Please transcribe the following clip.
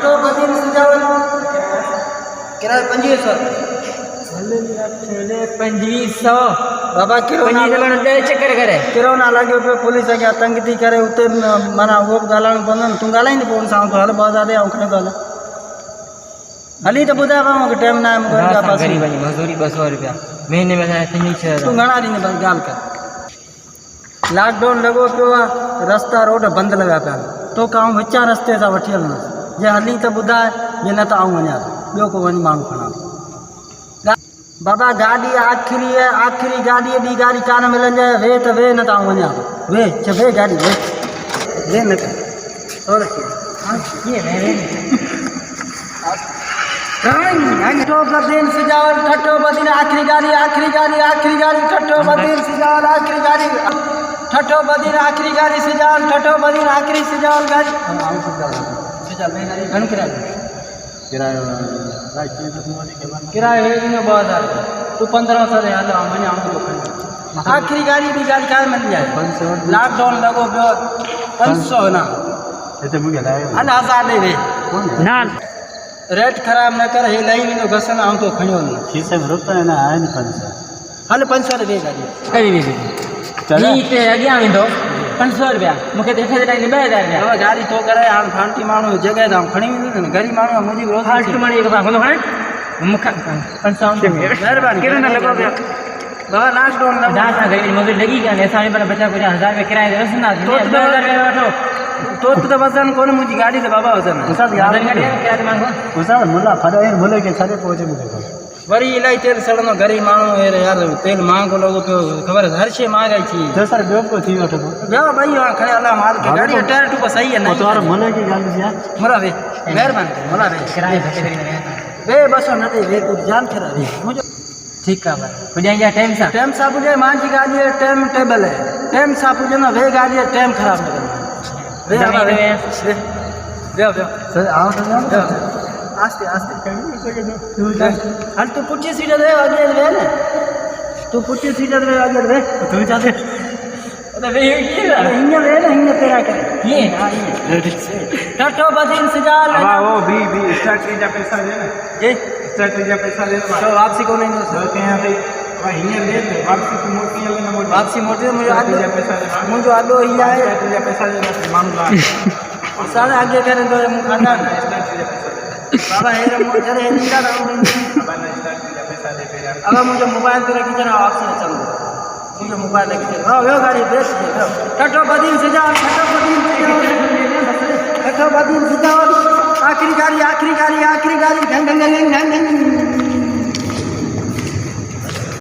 ठठो बदीन सजावल किराया 2500 $2500 बाबा किराना चक्कर करे किराना लगे पे पुलिस अॻियां तंग थी करे उते माना उहो बि ॻाल्हाइणो पवंदो न तूं ॻाल्हाईंदे पोइ सां तो हल 2000 ॾे ऐं खणी तो हल हली त ॿुधाए पाऊं कि टाइम न आहे मूंखे अॻियां पासे मजदूरी 200 रुपया महीने में तूं घणा ॾींदे बस ॻाल्हि कर लॉकडाउन लॻो पियो आहे रस्ता रोड बंदि लॻा पिया आहिनि तोखे आऊं विचा रस्ते सां वठी हलंदुसि जे हली त ॿुधाए जे न त आऊं वञा ॿियो को वञी माण्हू खणा बाबा गाड़ी आखिरी है आखिरी गाड़ी ॿी गाड़ी कान मिलंदी वे त वे न त आऊं वञा वे वे गाड़ी वे न कर ठठो बदीन सजावल ठठो बदीन आखिरी गाड़ी ठठो बदीन सजावल आखिरी गाड़ी ठठो बदीन आखिरी गाड़ी सजावल ठठो बदीन आखिरी सजावल गाड़ी घण किरायो किरायो 2000 तू 1500 दे हल वञा आखिरी गाड़ी ॿी गाड़ी कान मिलंदी आहे लॉकडाउन लॻो पियो 500 न हिते मूंखे हल 1000 ॾे वे न रेट ख़राब न कर हे लही वेंदो घसन आऊं तो खणियो न खीसे में रुपया न आहे न 500 हल 500 ॾे वे गाड़ी करी वे चल हिते अॻियां वेंदो 500 रुपया मूंखे देखे दे टाइम 2000 रुपया बाबा गाड़ी तो करे हां फांटी माण्हू जगह त खणी वेंदो न गरीब माण्हू मुंहिंजी रोज़ फास्ट माण्हू के पास खणे मूंखे 500 महिरबानी केॾो न लॻो पियो बाबा लॉकडाउन लॻो जहाँ सां गई मजदूरी लॻी कान असां पर बचा कुछ 1000 रुपया किराए ते रसना 2000 रुपया वठो तो वजन कोन मुंहिंजी गाड़ी ते बाबा वजन गाड़ी किराए ते मांगो मुला फड़े मुले के छॾे पहुचे मूंखे वरी इलाही तेल सड़ंदो गरीब माण्हू यार तेल महांगो लॻो पियो ख़बर हर शइ महांगाई थी तो सर ॿियो को थी वठो ॿियो भई खणे हला माल के गाड़ी टायर टूप सही है न तो मुले की ॻाल्हि थी मुला वे महिरबानी मुला वे किराए घटि करे वे 200 न दे वे तू जान खेरा वे मुझे ठीक है पुॼाइजा टाइम सां पुॼे मुंहिंजी गाॾी टाइम टेबल है टाइम सां पुॼे न वे गाॾी टाइम ख़राब न कंदी वे आस्ते आस्ते हल तू पुठी सीट दे आगे वे न तू पुठी सीट दे आगे वे तू चाहे अरे वे हिंगे वे न हिंगे तेरा कर ये हां ये ठठो बदीन सजाल हां वो भी स्टार्ट जा पैसा दे ना ये स्टार्ट जा पैसा दे तो वापसी को नहीं दो सर के यहां पे हिंगे ले वापसी की मोटी है ना वापसी मोटी मुझे आदो पैसा दे मुझे आदो ही है स्टार्ट जा पैसा दे मामला और सारे आगे करें तो खाना स्टार्ट जा पैसा बाबा हे मुझे निंदा ना अब मुझे मोबाइल तेरा किचन आपसे चल मुझे मोबाइल लेके चल हां वो गाड़ी बेच ठठो बदीन सजाओ ठठो बदीन सजाओ आखिरी गाड़ी ढंग ढंग ढंग ढंग